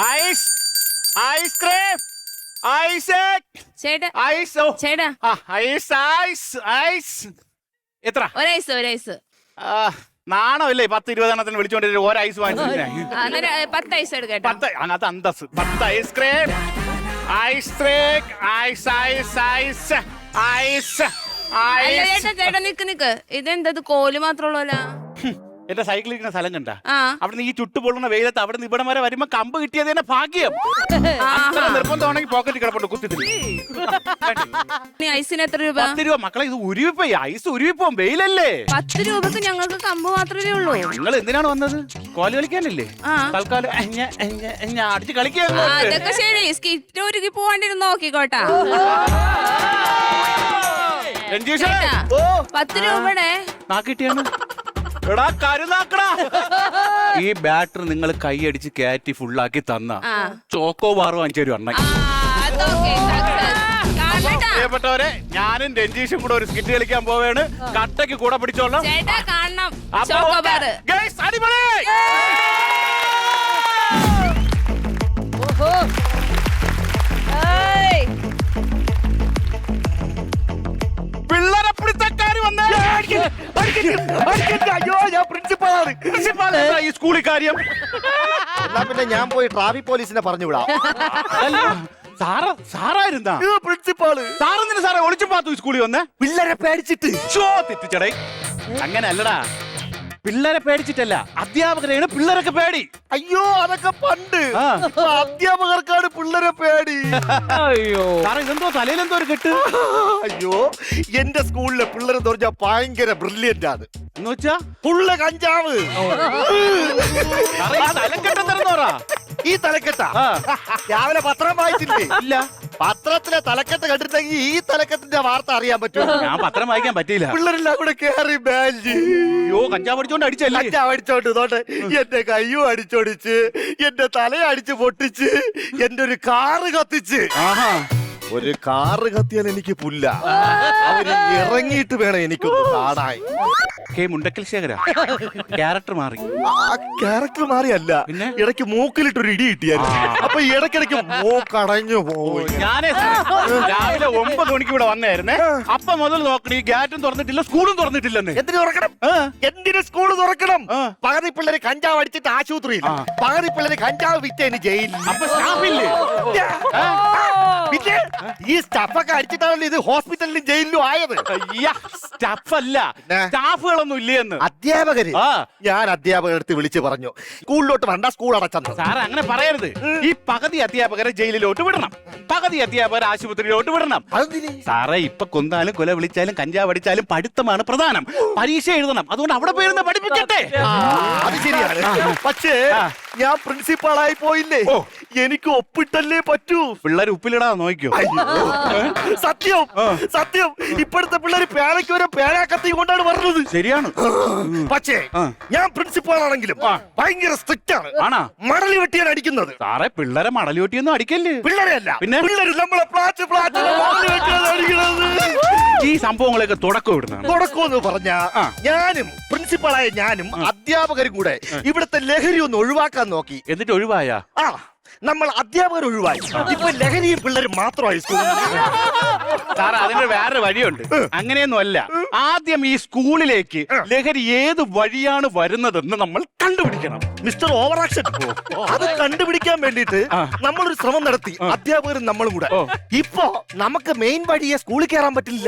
Ice ice cream ice ചേട്ടാ ice ചേട്ടാ ice ice ice എത്ര ഒരൈസ് നാണമില്ലേ 10-20 വിളിച്ചോണ്ട് ഒരു ഐസ് വാങ്ങിച്ചു 10 ഐസ് എടുക്കട്ടെ 10 അതിനകത്ത് അന്തസ് 10 ice cream ice cream ice ice ice ice ice ചേട്ടാ നിക്ക് ഇതെന്തത് കോല് മാത്രമുള്ള എന്റെ സൈക്കിൾ ഇരിക്കുന്ന സ്ഥലം കണ്ട ആ അവിടുന്ന് ഈ ചുട്ടുപൊള്ളുന്ന വെയിലത്ത് അവിടെ നിന്ന് ഇവിടം വരെ വരുമ്പോ കമ്പ് കിട്ടിയത് തന്നെ ഭാഗ്യം. അത്ര നിർബന്ധമാണെങ്കിൽ പോക്കറ്റ് കിടപ്പുണ്ട് കുത്തിത്തിരി. ഐസിന് എത്ര രൂപ? 10 രൂപ. മക്കളെ ഇത് ഉരുവിപ്പോ ഐസ് ഉരുവിപ്പോ വെയിലല്ലേ. 10 രൂപക്ക് ഞങ്ങൾക്ക് കമ്പ് മാത്രമേ ഉള്ളൂ. നിങ്ങൾ എന്തിനാണ് വന്നത്? കോല് കളിക്കാനല്ലേ? തൽക്കാലം അടിച്ച് കളിക്കാൻ. അതൊക്കെ ശരി. സ്കിറ്റ് ഒരുക്കി പോവാണ്ടിരുന്ന് നോക്കിക്കോട്ടാ. 10 രൂപയുടെ നാക്കിട്ടിയാണ്. എടാ കരുനാക്കടാ. ഈ ബാറ്റർ നിങ്ങൾ കൈയടിച്ച് കയറ്റി ഫുള്ളാക്കി തന്ന ചോക്കോ ബാറും 5 രൂപ ഉണ്ടെങ്കിൽ പ്രിയപ്പെട്ടവരെ, ഞാനും രഞ്ജീഷും കൂടെ ഒരു സ്കിറ്റ് കളിക്കാൻ പോവേണ്. കട്ടയ്ക്ക് കൂടെ പിടിച്ചോളാം. അടിപൊളി. പിള്ളേരെ പിടുത്തക്കാര് വന്നേ. ഈ സ്കൂളിൽ കാര്യം. എന്നാ പിന്നെ ഞാൻ പോയി ട്രാഫിക് പോലീസിനെ പറഞ്ഞു വിടാം. സാറായിരുന്നാ പ്രിൻസിപ്പാള്? സാറെന്തിനാ സാറേ ഒളിച്ചു പാത്തു സ്കൂളിൽ വന്നേ? പിള്ളേരെ പേടിച്ചിട്ട്. തെറ്റിച്ചടേ. അങ്ങനെ അല്ലടാ, പിള്ളേരെ പേടിച്ചിട്ടല്ല, അധ്യാപകരെയാണ് പിള്ളേരൊക്കെ പേടി. അയ്യോ അതൊക്കെ പണ്ട്. അധ്യാപകർക്കാണ് പിള്ളേരെ പേടി. അയ്യോ സാറേ, ഇതെന്തോ തലയിലെന്തോ ഒരു കെട്ട്. അയ്യോ എന്റെ സ്കൂളിലെ പിള്ളേരെന്ന് പറഞ്ഞാൽ ഭയങ്കര ബ്രില്യന്റ് ആണ്. എന്ന് വെച്ചാ ഫുള്ള് കഞ്ചാവ്. തലക്കെട്ടം തരുന്നോറാ ഈ തലക്കെട്ട രാവിലെ പത്രം വായിച്ചില്ലേ? ഇല്ല. പത്രത്തിലെ തലക്കെട്ട് കണ്ടിട്ടെങ്കിൽ ഈ തലക്കെട്ടിന്റെ വാർത്ത അറിയാൻ പറ്റും. ഞാൻ പത്രം വായിക്കാൻ പറ്റിയില്ല. പിള്ളേരെല്ലാം കൂടെ കേറി ബാഞ്ച്. അയ്യോ കഞ്ചാവ് അടിച്ചോണ്ട് അടിച്ചല്ലേ? കഞ്ചാവ് അടിച്ചോണ്ട് തോട്ടെ എന്റെ കയ്യും അടിച്ചൊടിച്ച്, എന്റെ തലയും അടിച്ച് പൊട്ടിച്ച്, എന്റെ ഒരു കാറ് കത്തിച്ച്. ഒരു കാറ് കത്തിയാൽ എനിക്ക് പുല്ല. അവര് ഇറങ്ങിയിട്ട് വേണം എനിക്കൊന്ന് കാണാൻ. മുണ്ടക്കൽ ശേഖര ക്യാരക്ടർ മാറി. ക്യാരക്ടർ മാറിയല്ല, ഇടയ്ക്ക് മൂക്കിലിട്ടൊരു ഇടി കിട്ടിയായിരുന്നു. അപ്പൊ ഇടയ്ക്കിടയ്ക്ക് മൂക്കടഞ്ഞു പോയി. ഞാനേ രാവിലെ 9 മണിക്ക് ഇവിടെ വന്നായിരുന്നേ. അപ്പൊ മുതൽ നോക്കണം, ഈ ഗേറ്റും തുറന്നിട്ടില്ല, സ്കൂളും തുറന്നിട്ടില്ലെന്ന്. എന്തിനു തുറക്കണം? എന്തിനു സ്കൂള് തുറക്കണം? പകുതി പിള്ളേര് കഞ്ചാവ് അടിച്ചിട്ട് ആശുപത്രിയിൽ, പകുതി പിള്ളേര് കഞ്ചാവ് വിറ്റേന് ജയിലിൽ. അപ്പൊ സ്റ്റാഫില്ലേ? പിന്നെ ഈ സ്റ്റഫൊക്കെ അടിച്ചിട്ടാണല്ലോ ഇത് ഹോസ്പിറ്റലിലും ജയിലിലും ആയത്. സ്റ്റഫല്ല, സ്റ്റാഫുകളൊന്നും ഇല്ലെന്ന്. അധ്യാപകര്. ഞാൻ അധ്യാപകരുടെ അടുത്ത് വിളിച്ചു പറഞ്ഞു, സ്കൂളിലോട്ട് വരണ്ട, സ്കൂൾ അടച്ചെന്ന്. സാറ് അങ്ങനെ പറയരുത്. ഈ പകുതി അധ്യാപകരെ ജയിലിലോട്ട് വിടണം, പകുതി അധ്യാപകരെ ആശുപത്രിയിലോട്ട് വിടണം. സാറേ, ഇപ്പൊ കൊന്നാലും കൊല വിളിച്ചാലും കഞ്ചാവ് അടിച്ചാലും പഠിത്തമാണ് പ്രധാനം. പരീക്ഷ എഴുതണം, അതുകൊണ്ട് അവിടെ പോയിരുന്ന് പഠിപ്പിക്കട്ടെ. അത് ശരിയാണ്. പക്ഷേ ഞാൻ പ്രിൻസിപ്പാളായി പോയില്ലേ, എനിക്ക് ഒപ്പിട്ടല്ലേ പറ്റൂ. പിള്ളേർ ഉപ്പിലിടാ നോക്കിയോ? സത്യം സത്യം. ഇപ്പോഴത്തെ പിള്ളേര് പേനയ്ക്ക് വരെ പേനാക്കത്തി കൊണ്ടാണ് പറഞ്ഞത്. ശരിയാണ്. പക്ഷേ ഞാൻ പ്രിൻസിപ്പാൾ ആണെങ്കിലും ഭയങ്കര സ്ട്രിക്റ്റ് ആണ്. ആണോ? മടലി വെട്ടിയാണ് അടിക്കുന്നത്. സാറേ, പിള്ളേരെ മടലി വെട്ടിയൊന്നും അടിക്കല്ലേ. പിള്ളേരെയല്ല, പിന്നെ പിള്ളേര് നമ്മളെ ഈ സംഭവങ്ങളൊക്കെ തുടക്കം ഇടുന്ന തുടക്കമെന്ന് പറഞ്ഞാ ഞാനും പ്രിൻസിപ്പാളായ ഞാനും അധ്യാപകരും കൂടെ ഇവിടുത്തെ ലഹരി ഒന്ന് ഒഴിവാക്കാൻ നോക്കി. എന്നിട്ട് ഒഴിവായ നമ്മൾ അധ്യാപകർ ഒഴിവായി. ഇപ്പൊ ലഹരിയും പിള്ളേരും മാത്രമായി സ്കൂളിൽ. സാറേ, അതിന്റെ വേറെ വഴിയുണ്ട്. അങ്ങനെയൊന്നും അല്ല. ആദ്യം ഈ സ്കൂളിലേക്ക് ലഹരി ഏത് വഴിയാണ് വരുന്നതെന്ന് നമ്മൾ കണ്ടുപിടിക്കണം. Mister over action. അത് കണ്ടുപിടിക്കാൻ വേണ്ടിട്ട് നമ്മളൊരു ശ്രമം നടത്തി, അധ്യാപകരും നമ്മളും കൂടെ. ഇപ്പൊ നമുക്ക് മെയിൻ വഴിയെ സ്കൂളിൽ കയറാൻ പറ്റില്ല,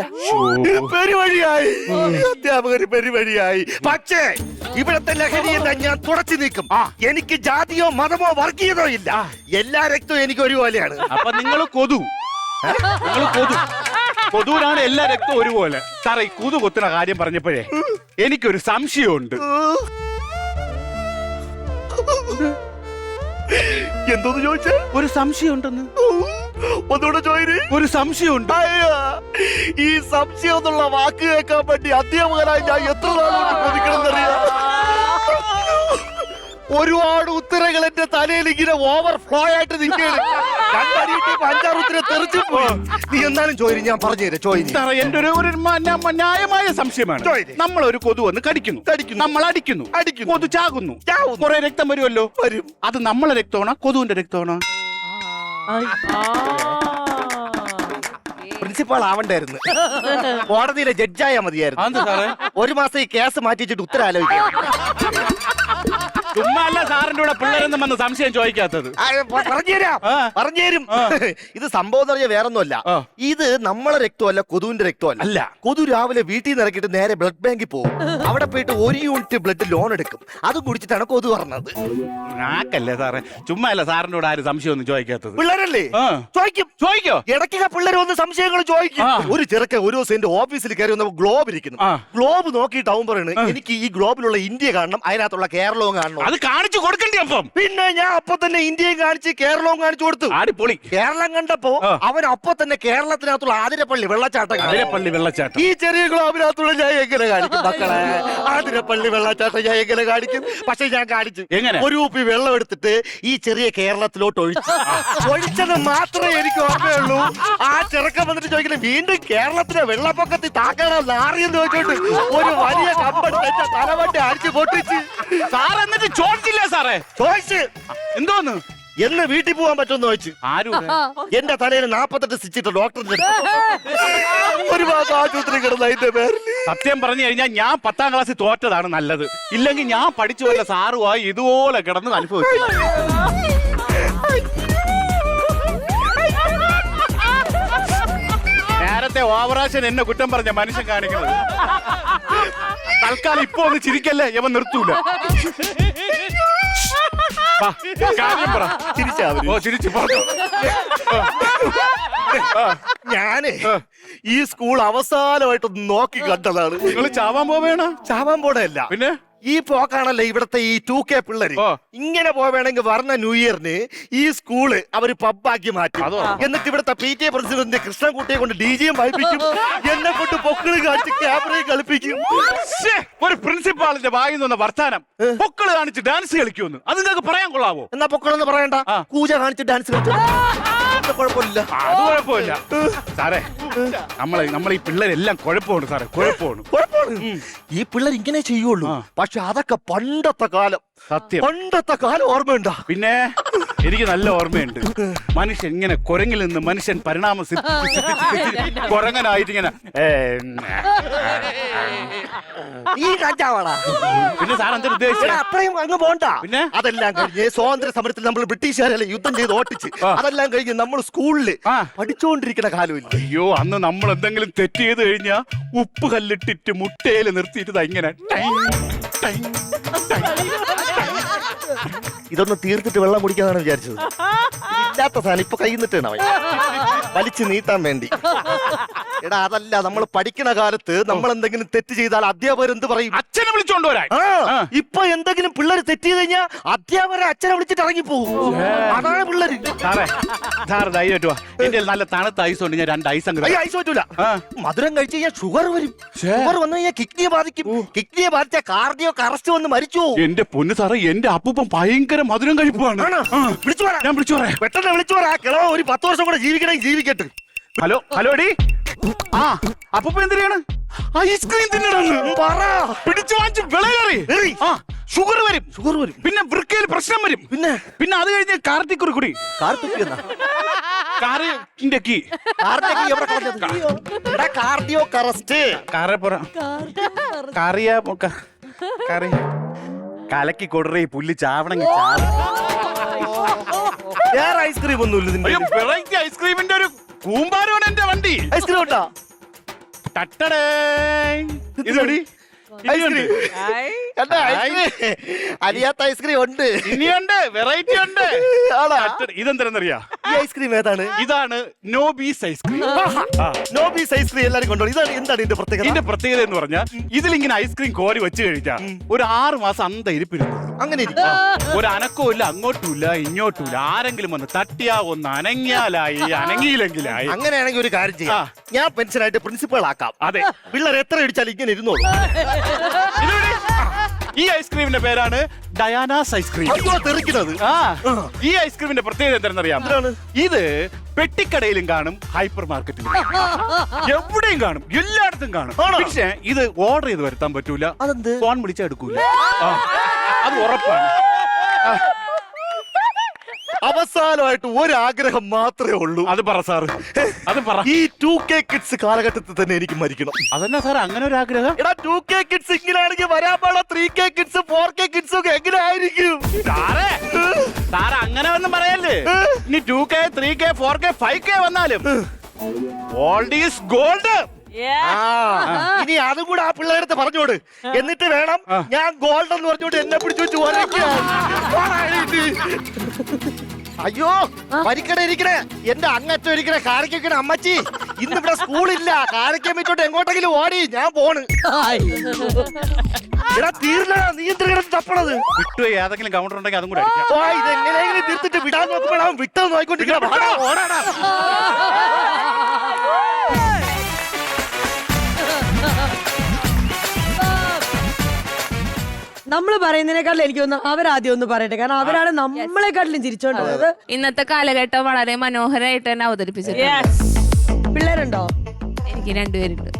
പെരുവഴിയായി. അധ്യാപകര് പെരുവഴിയായി. പക്ഷേ ഇവിടത്തെ ലഹരിയെ ഞാൻ തുടച്ചു നീക്കും. എനിക്ക് ജാതിയോ മതമോ വർഗീയതോ ഇല്ല. എല്ലാ രക്തവും എനിക്ക് ഒരുപോലെയാണ്. അപ്പൊ നിങ്ങൾ കൊതുവിനാണ് എല്ലാ രക്തവും ഒരുപോലെ. സാറേ, ഈ കൊതു കൊത്തുന്ന കാര്യം പറഞ്ഞപ്പോഴേ എനിക്കൊരു സംശയമുണ്ട്. എന്തോന്ന് ചോദിച്ചേ? ഒരു സംശയം ഉണ്ടെന്ന്. ഒന്നുകൂടെ ചോദിച്ചു. ഒരു സംശയമുണ്ട്. ഈ സംശയം എന്നുള്ള വാക്ക് കേൾക്കാൻ വേണ്ടി അധ്യാപകനായി ഞാൻ എത്ര നാളോട് കൊതിക്കണമെന്നറിയാം. ഒരുപാട് ഉത്തരങ്ങൾ എന്റെ തലയിൽ ഇങ്ങനെ ഓവർഫ്ലോ ആയിട്ട് നിൽക്കുകയാണ്. രണ്ടടിയിട്ട് 5-6 ഉത്തരം തെറിച്ചു പോയി. നീ എന്നാലും ചോദിച്ചു, ഞാൻ പറഞ്ഞു തരാം. ചോദിച്ചു സാറേ എന്റെ ഒരു ന്യായമായ സംശയമാണ്. ചോദിക്ക്. നമ്മളൊരു കൊതു വന്ന് കടിക്കുന്നു, നമ്മൾ അടിക്കുന്നു, കൊതു ചാകുന്നു, കുറെ രക്തം വരുമല്ലോ. വരും. അത് നമ്മളെ രക്തമാണോ കൊതുവിന്റെ രക്തമാണോ? പ്രിൻസിപ്പാൾ ആവണ്ടായിരുന്നു, കോടതിയിലെ ജഡ്ജായാ മതിയായിരുന്നു. അതെന്താ സാറേ? 1 മാസം ഈ കേസ് മാറ്റിച്ചിട്ട് ഉത്തരം ആലോചിക്കാം. ചുമ്മാ അല്ല സാറിന്റെ കൂടെ പിള്ളേരെന്നും വന്ന് സംശയം ചോദിക്കാത്തത്. പറഞ്ഞുതരും. ഇത് സംഭവം എന്ന് പറഞ്ഞാൽ വേറൊന്നുമല്ല. ഇത് നമ്മളെ രക്തമല്ല, കൊതുവിന്റെ രക്തമല്ല. അല്ല, കൊതു രാവിലെ വീട്ടിൽ നിന്ന് ഇറക്കിയിട്ട് നേരെ ബ്ലഡ് ബാങ്കിൽ പോകും. അവിടെ പോയിട്ട് 1 യൂണിറ്റ് ബ്ലഡ് ലോൺ എടുക്കും. അത് കുടിച്ചിട്ടാണ് കൊതു പറഞ്ഞത്. നാക്കല്ലേ സാറേ? ചുമ്മാ അല്ല സാറിന്റെ കൂടെ ആരും സംശയം ഒന്നും ചോദിക്കാത്തത്. പിള്ളേരല്ലേ ചോദിക്കോ? ഇടയ്ക്കൊക്കെ പിള്ളേർ വന്ന് സംശയങ്ങൾ ചോദിക്കും. ഒരു ചെറുക്കൻ ഒരു ദിവസം എന്റെ ഓഫീസിൽ കയറി വന്നപ്പോൾ ഗ്ലോബ് ഇരിക്കുന്നു. ഗ്ലോബ് നോക്കിയിട്ട് അവൻ പറയുന്നത്, എനിക്ക് ഈ ഗ്ലോബിലുള്ള ഇന്ത്യ കാണണം, അതിനകത്തുള്ള കേരളവും കാണണം. അത് കാണിച്ചു കൊടുക്കണ്ടേ? അപ്പം പിന്നെ ഞാൻ അപ്പൊ തന്നെ ഇന്ത്യയും കാണിച്ച് കേരളവും കാണിച്ചു കൊടുത്തു. ആടിപ്പൊളി. കേരളം കണ്ടപ്പോ അവൻ അപ്പൊ തന്നെ കേരളത്തിനകത്തുള്ള ആതിരപ്പള്ളി വെള്ളച്ചാട്ടം. ആതിരപ്പള്ളി വെള്ളച്ചാട്ടം ഈ ചെറിയ ഗ്ലോബിനകത്തുള്ള ഞാൻ എങ്ങനെ കാണിക്കും മക്കളെ? ആതിരപ്പള്ളി വെള്ളച്ചാട്ടം ഞാൻ എങ്ങനെ കാണിക്കും? പക്ഷെ ഞാൻ കാണിച്ചു. എങ്ങനെ? ഒരു കുപ്പി വെള്ളം എടുത്തിട്ട് ഈ ചെറിയ കേരളത്തിലോട്ട് ഒഴിച്ചത് മാത്രമേ എനിക്ക് ഓർമ്മയുള്ളൂ. ആ ചെറുക്കം വന്നിട്ട് ചോദിക്കുന്നത്, വീണ്ടും കേരളത്തിലെ വെള്ളപ്പൊക്കത്തിൽ താക്കണം നാറിയെന്ന് ചോദിച്ചോണ്ട് ഒരു വലിയ കമ്പെടുത്ത് തലവണ്ടി അടിച്ച് പൊട്ടിച്ച്. സാർ എന്നിട്ട് ചോദിച്ചില്ല സാറേ? ചോദിച്ച് എന്തോന്ന് എന്ന് വീട്ടിൽ പോകാൻ പറ്റുമെന്ന് ചോദിച്ചു. ആരും എന്റെ തലയിൽ 48 സ്റ്റിച്ചിട്ട് ഡോക്ടറിന്റെ ഒരു മാസം ആശുപത്രി കിടന്ന അതിന്റെ പേരിൽ. സത്യം പറഞ്ഞു കഴിഞ്ഞാൽ ഞാൻ 10ാം ക്ലാസ്സിൽ തോറ്റതാണ് നല്ലത്. ഇല്ലെങ്കിൽ ഞാൻ പഠിച്ചു വല്ല സാറുമായി ഇതുപോലെ കിടന്ന് അനുഭവിച്ചു. നേരത്തെ ഓവറാഷൻ എന്നെ കുറ്റം പറഞ്ഞ മനുഷ്യൻ കാണിക്കുന്നത്. തൽക്കാലം ഇപ്പൊ ഒന്ന് ചിരിക്കല്ലേ, ഇവൻ നിർത്തൂല. കാര്യം പറ. ചിരിച്ചു പറഞ്ഞു. ഞാന് ഈ സ്കൂൾ അവസാനമായിട്ട് നോക്കി കണ്ടതാണ്. നിങ്ങൾ ചാവാൻ പോവേണ? ചാവാൻ പോണല്ല, പിന്നെ ഈ പോക്കാണല്ലോ ഇവിടത്തെ ഈ 2K പിള്ളേര്. ഇങ്ങനെ പോവേണമെങ്കിൽ പറഞ്ഞ ന്യൂ ഇയറിന് ഈ സ്കൂള് അവര് പബ്ബാക്കി മാറ്റും. എന്നിട്ട് ഇവിടുത്തെ PTA പ്രസിഡന്റ് കൃഷ്ണൻകുട്ടിയെ കൊണ്ട് DJയും വായിപ്പിക്കും, എന്നെ കൊണ്ട് പൊക്കിള് കാണിച്ച് ക്യാമറയും കളിപ്പിക്കും. ഒരു പ്രിൻസിപ്പാളിന്റെ വായിൽ നിന്ന് വർത്താനം. പൊക്കിള് കാണിച്ച് ഡാൻസ് കളിക്കുമെന്ന് അത് നിങ്ങൾക്ക് പറയാൻ കൊള്ളാവോ? എന്നാ പൊക്കിളെന്ന് പറയണ്ട, കൂജ കാണിച്ച് ഡാൻസ് കളിച്ചു. കുഴപ്പമില്ല, അത് കുഴപ്പമില്ല സാറേ. നമ്മളെ ഈ പിള്ളേരെല്ലാം കുഴപ്പമാണ് സാറേ, കുഴപ്പമാണ്. ഈ പിള്ളേർ ഇങ്ങനെ ചെയ്യുള്ളൂ. പക്ഷെ അതൊക്കെ പണ്ടത്തെ കാലം. സത്യം, പണ്ടത്തെ കാലം ഓർമ്മയുണ്ടോ? പിന്നെ എനിക്ക് നല്ല ഓർമ്മയുണ്ട്. മനുഷ്യൻ ഇങ്ങനെ കുരങ്ങിൽ നിന്ന് മനുഷ്യൻ പരിണാമം കുരങ്ങനായിട്ട് ഇങ്ങനെ. പിന്നെ സാർ എന്താ ഉദ്ദേശിച്ചത്? അത്രയും അങ്ങ് പോണ്ട. പിന്നെ അതെല്ലാം കഴിഞ്ഞ് സ്വാതന്ത്ര്യ സമരത്തിൽ നമ്മൾ ബ്രിട്ടീഷുകാരല്ലേ യുദ്ധം ചെയ്ത് ഓട്ടിച്ച്, അതെല്ലാം കഴിഞ്ഞ് നമ്മൾ സ്കൂളില് പഠിച്ചുകൊണ്ടിരിക്കുന്ന കാലമില്ല. അയ്യോ, അന്ന് നമ്മൾ എന്തെങ്കിലും തെറ്റ് ചെയ്ത് കഴിഞ്ഞാ ഉപ്പ് കല്ലിട്ടിട്ട് മുട്ടയില് നിർത്തിയിട്ട് ഇങ്ങനെ ഇതൊന്ന് തീർത്തിട്ട് വെള്ളം കുടിക്കാന്നാണ് വിചാരിച്ചത്. ഇല്ലാത്ത സാധനം ഇപ്പൊ കൈ നിട്ടാണ് വലിച്ചു നീട്ടാൻ വേണ്ടി. എടാ അതല്ല, നമ്മൾ പഠിക്കണ കാലത്ത് നമ്മൾ എന്തെങ്കിലും തെറ്റ് ചെയ്താൽ അധ്യാപകർ എന്ത് പറയും? അച്ഛനെ വിളിച്ചോണ്ട് വരാൻ. ഇപ്പൊ എന്തെങ്കിലും പിള്ളേർ തെറ്റ് ചെയ്ത് കഴിഞ്ഞാൽ അധ്യാപകരെ അച്ഛനെ വിളിച്ചിട്ട് ഇറങ്ങിപ്പോകും. അതാണ് പിള്ളേര്. സാറേ ധൈര്യമായിട്ട് വാ. എന്റെ നല്ല തണുത്ത ഐസ് ഉണ്ട്, ഞാൻ 2 ഐസ് അങ്ങ്. ഐസ് പറ്റൂല, മധുരം കഴിച്ചു കഴിഞ്ഞാൽ ഷുഗർ വരും. ഷുഗർ വന്നു കഴിഞ്ഞാൽ കിഡ്നിയെ ബാധിക്കും. കിഡ്നിയെ ബാധിച്ച കാർഡിയോ അറസ്റ്റ് വന്ന് മരിച്ചു. എന്റെ പൊന്ന് സാറേ, എന്റെ അപ്പൂപ്പൻ ഭയങ്കര മധുരം കഴിപ്പാണ്. വിളിച്ചു പറയാം, ഞാൻ വിളിച്ചു പറയാം. പെട്ടെന്ന് വിളിച്ചു പറയാം. കിളവ ഒരു 10 വർഷം കൂടെ ജീവിക്കണമെങ്കിൽ ജീവിക്കട്ടെ. ഹലോ ഹലോ എടി. അപ്പൂപ്പ എന്തിനാണ് ഐസ്ക്രീം തിന്നണമെന്ന് പറ. പിടിച്ചു വാങ്ങിച്ച് വിളയേറി. ഷുഗർ വരും, ഷുഗർ വരും. പിന്നെ വൃക്കയിൽ പ്രശ്നം വരും. പിന്നെ അത് കഴിഞ്ഞ് കാർത്തിക്കുറി കാർഡിയോ അറസ്റ്റ്. കലക്കി കൊടുറേ പുല്ല് ചാവണമെങ്കിൽ വേറെ ഐസ്ക്രീം ഒന്നുമില്ല. വെറൈറ്റി ഐസ്ക്രീമിന്റെ ഒരു കൂമ്പാരമാണ് എന്റെ വണ്ടി. ഐസ്ക്രീം ഉണ്ടോ? ടട്ടടേ, ഇതെടി അറിയാത്ത ഐസ്ക്രീം ഉണ്ട്, ഇനിയുണ്ട്, വെറൈറ്റി ഉണ്ട്. ഇതെന്തരെന്നറിയാ? ഈ ഐസ്ക്രീം ഏതാണ്? ഇതാണ് നോബീസ് ഐസ്ക്രീം. നോബീസ് ഐസ്ക്രീം എല്ലാരും കൊണ്ടുപോകും. ഇതാണ് എന്താണ് ഇതിന്റെ പ്രത്യേകത? ഇതിന്റെ പ്രത്യേകത എന്ന് പറഞ്ഞാൽ ഇതിലിങ്ങനെ ഐസ്ക്രീം കോരി വെച്ച് കഴിച്ചാൽ ഒരു 6 മാസം അന്ത ഇരിപ്പിരുന്നു. അങ്ങനെ ഒരു അനക്കവും ഇല്ല, അങ്ങോട്ടും ഇല്ല ഇങ്ങോട്ടും ഇല്ല. ആരെങ്കിലും വന്ന് തട്ടിയാ ഒന്ന് അനങ്ങിയാലായി, അനങ്ങിയില്ലെങ്കിലായി. അങ്ങനെയാണെങ്കിൽ ഒരു കാര്യം ചെയ്യാം, ഞാൻ പെൻഷനായിട്ട് പ്രിൻസിപ്പൾ ആക്കാം. അതെ, പിള്ളേർ എത്ര ഇടിച്ചാലും ഇങ്ങനെ ഇരുന്നോളൂ. ഈ ഐസ്ക്രീമിന്റെ പേരാണ് ഡയാനാസ് ഐസ്ക്രീം. അയ്യോ തെറിക്കുന്നത്. ആ ഈ ഐസ്ക്രീമിന്റെ പ്രത്യേകത എന്താണെന്നറിയാം? ഇത് പെട്ടിക്കടയിലും കാണും, ഹൈപ്പർ മാർക്കറ്റിലും എവിടെയും കാണും, എല്ലായിടത്തും കാണും. പക്ഷേ ഇത് ഓർഡർ ചെയ്ത് വരുത്താൻ പറ്റൂല. ഫോൺ വിളിച്ചാൽ എടുക്കൂല. അത് ഉറപ്പാണ്. അവസാനമായിട്ട് ഒരാഗ്രഹം മാത്രമേ ഉള്ളൂ. അത് പറ സാറ്, അത് പറ. ഈ 2K കിഡ്സ് കാലഘട്ടത്തിൽ തന്നെ എനിക്ക് മരിക്കണം. അതന്നെ സാർ അങ്ങനെ ഒരു ആഗ്രഹം? എടാ 2K കിഡ്സ് ഇങ്ങനെയാണെങ്കിൽ വരാൻ പാടാ 3K കിഡ്സ് 4K കിഡ്സ് ഒക്കെ എങ്ങനെ ആയിരിക്കും? സാറ് അങ്ങനെ ഒന്നും പറയല്ലേ. ഇനി 2K 3K 4K 5K വന്നാലും ഓൾഡ് ഈസ് ഗോൾഡ്. ഇനി അതും കൂടെ ആ പിള്ളേരടുത്ത് പറഞ്ഞോട്. എന്നിട്ട് വേണം ഞാൻ ഗോൾഡ് എന്ന് പറഞ്ഞോണ്ട് എന്നെ പിടിച്ചു വെച്ച് അയ്യോ പരിക്കട ഇരിക്കണേ എന്റെ അങ്ങറ്റം ഇരിക്കണേ കാരക്കണ അമ്മച്ചി. ഇന്നിവിടെ സ്കൂളില്ല. കാരക്കം വെച്ചോട്ട് എങ്ങോട്ടെങ്കിലും ഓടി ഞാൻ പോണ്. എടാ തീർന്ന നീ എന്തിനാ തപ്പണത്? വിട്ടു ഏതെങ്കിലും കൗണ്ടർ ഉണ്ടെങ്കിൽ അതും കൂടെ അടിക്കാം. ഇതെങ്ങനെയെങ്കിലും തീർത്തിട്ട് വിടാൻ നോക്കുമ്പോഴാവും വിട്ടത് നോക്കിക്കൊണ്ടിരിക്കണം. ഓടാടാ. നമ്മൾ പറയുന്നതിനേക്കാളും എനിക്ക് തോന്നുന്നു അവരാദ്യം ഒന്ന് പറയട്ടെ. കാരണം അവരാണ് നമ്മളെക്കാട്ടിലും ചിരിച്ചോണ്ടത്. ഇന്നത്തെ കാലഘട്ടം വളരെ മനോഹരമായിട്ട് തന്നെ അവതരിപ്പിച്ചിട്ടുണ്ട്. പിള്ളേരുണ്ടോ? എനിക്ക് 2 പേരുണ്ട്.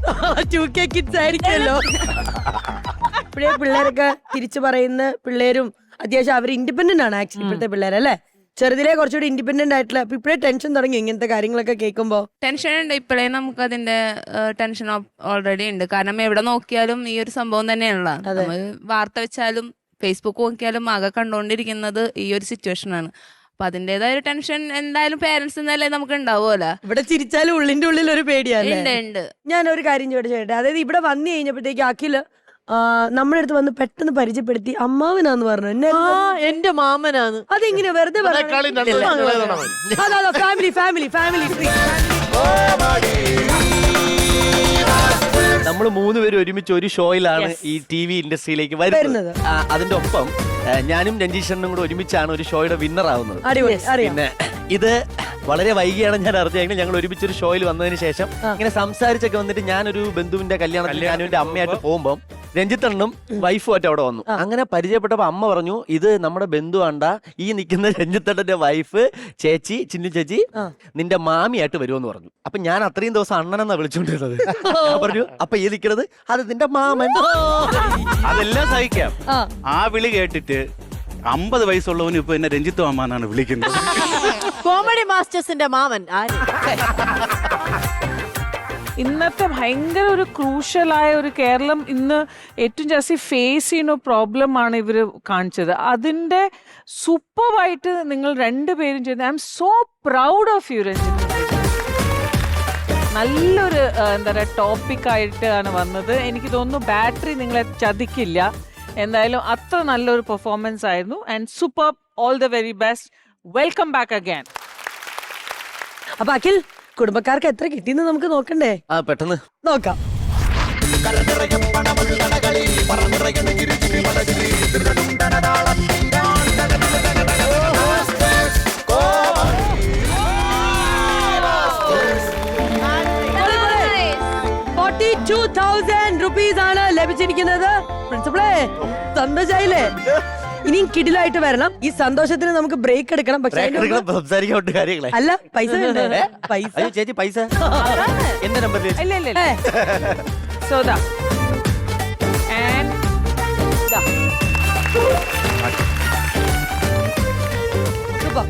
2K കിഡ്സ് ആയിരിക്കുമല്ലോ. ഇപ്പോഴേ പിള്ളേരൊക്കെ തിരിച്ചു പറയുന്ന പിള്ളേരും അത്യാവശ്യം അവർ ഇൻഡിപെൻഡന്റ് ആണ് ആക്ച്വലി ഇപ്പോഴത്തെ പിള്ളേരല്ലേ. ചെറുതിലെ കുറച്ചുകൂടി ഇൻഡിപെൻഡന്റ് ആയിട്ടുള്ള. അപ്പൊ ഇപ്പഴേ ടെൻഷൻ തുടങ്ങി ഇങ്ങനത്തെ കാര്യങ്ങളൊക്കെ കേൾക്കുമ്പോ? ടെൻഷൻ ഉണ്ട്. ഇപ്പോഴേ നമുക്ക് അതിന്റെ ടെൻഷൻ ഓൾറെഡി ഉണ്ട്. കാരണം എവിടെ നോക്കിയാലും ഈ ഒരു സംഭവം തന്നെയാണല്ലോ. നമ്മൾ വാർത്ത വെച്ചാലും ഫേസ്ബുക്ക് നോക്കിയാലും ആകെ കണ്ടുകൊണ്ടിരിക്കുന്നത് ഈ ഒരു സിറ്റുവേഷൻ ആണ്. അപ്പൊ അതിന്റേതായ ഒരു ടെൻഷൻ എന്തായാലും പേരൻസ് എന്നല്ലേ നമുക്ക് ഉണ്ടാവുമല്ലോ. ഇവിടെ ചിരിച്ചാലും ഉള്ളിന്റെ ഉള്ളിൽ ഒരു പേടിയല്ലേ? ഉണ്ട്. ഞാൻ ഒരു കാര്യം ചോദിച്ചേട്ടെ. അതായത് ഇവിടെ വന്നു കഴിഞ്ഞപ്പോഴത്തേക്ക് അഖില് നമ്മുടെ അടുത്ത് വന്ന് പെട്ടെന്ന് പരിചയപ്പെടുത്തി അമ്മാവനാന്ന് പറഞ്ഞു. എന്റെ മാമനാണ്. അതെങ്ങനെ വെറുതെ ഫാമിലി ഫാമിലി ഫാമിലി നമ്മൾ 3 പേരും ഒരുമിച്ച് ഒരു ഷോയിലാണ് ഈ TV ഇൻഡസ്ട്രിയിലേക്ക് വരുന്നത്. അതിന്റെ ഒപ്പം ഞാനും രഞ്ജീഷനും കൂടെ ഒരുമിച്ചാണ് ഒരു ഷോയുടെ വിന്നർ ആവുന്നത്. പിന്നെ ഇത് വളരെ വൈകിയാണ് ഞാൻ അറിഞ്ഞെങ്കിൽ ഞങ്ങൾ ഒരുമിച്ചൊരു ഷോയിൽ വന്നതിന് ശേഷം ഇങ്ങനെ സംസാരിച്ചൊക്കെ വന്നിട്ട് ഞാനൊരു ബന്ധുവിന്റെ കല്യാണത്തിൽ ഞാനും എന്റെ അമ്മയായിട്ട് പോകുമ്പോൾ രഞ്ജിത്തണ്ണനും വൈഫുമായിട്ട് അവിടെ വന്നു. അങ്ങനെ പരിചയപ്പെട്ടപ്പോ അമ്മ പറഞ്ഞു, ഇത് നമ്മുടെ ബന്ധു ആണ്ട, ഈ നിൽക്കുന്ന രഞ്ജിത്തണ്ണന്റെ വൈഫ് ചേച്ചി ചിന്നു ചേച്ചി നിന്റെ മാമിയായിട്ട് വരുമെന്ന് പറഞ്ഞു. അപ്പൊ ഞാൻ അത്രയും ദിവസം അണ്ണനെന്നാ വിളിച്ചോണ്ടിരുന്നത്. ഞാൻ പറഞ്ഞു അപ്പൊ ഈ നിൽക്കുന്നത് അത് നിന്റെ മാമൻ. അതെല്ലാം സഹിക്കാം. ആ വിളി കേട്ടിട്ട് 50 വയസ്സുള്ളവന് ഇപ്പൊ എന്നെ രഞ്ജിത്ത് മാമാനാണ് വിളിക്കുന്നത്. കോമഡി മാസ്റ്റേഴ്സിന്റെ മാമൻ ആര്? ഇന്നത്തെ ഭയങ്കര ഒരു ക്രൂഷ്യലായ ഒരു കേരളം ഇന്ന് ഏറ്റവും ജാസ്തി ഫേസ് ചെയ്യുന്ന പ്രോബ്ലം ആണ് ഇവര് കാണിച്ചത്. അതിന്റെ സൂപ്പറായിട്ട് നിങ്ങൾ 2 പേരും ചെയ്ത് I'm so proud of you Ranjith. നല്ലൊരു എന്താ പറയുക ടോപ്പിക് ആയിട്ടാണ് വന്നത്. എനിക്ക് തോന്നുന്നു ബാറ്ററി നിങ്ങളെ ചതിക്കില്ല. എന്തായാലും അത്ര നല്ലൊരു പെർഫോമൻസ് ആയിരുന്നു. And super, all the very best. Welcome back again. അപ്പൊ അഖിൽ, കുടുംബക്കാർക്ക് എത്ര കിട്ടിയെന്ന് നമുക്ക് നോക്കണ്ടേ? പെട്ടെന്ന് നോക്കാം. ₹42,000 ആണ് ലഭിച്ചിരിക്കുന്നത്. പ്രിൻസിപ്പളേ സന്തോഷായില്ലേ? ഇനിയും കിടിലായിട്ട് വരണം. ഈ സന്തോഷത്തിന് നമുക്ക് ബ്രേക്ക് എടുക്കണം. പക്ഷേ സംസാരിക്കാൻ കാര്യങ്ങളെ അല്ല, പൈസ വേണ്ടേ? പൈസ ചേച്ചി പൈസ എന്റെ നമ്പർ ഇല്ല. സോദാ സൂപ്പർ.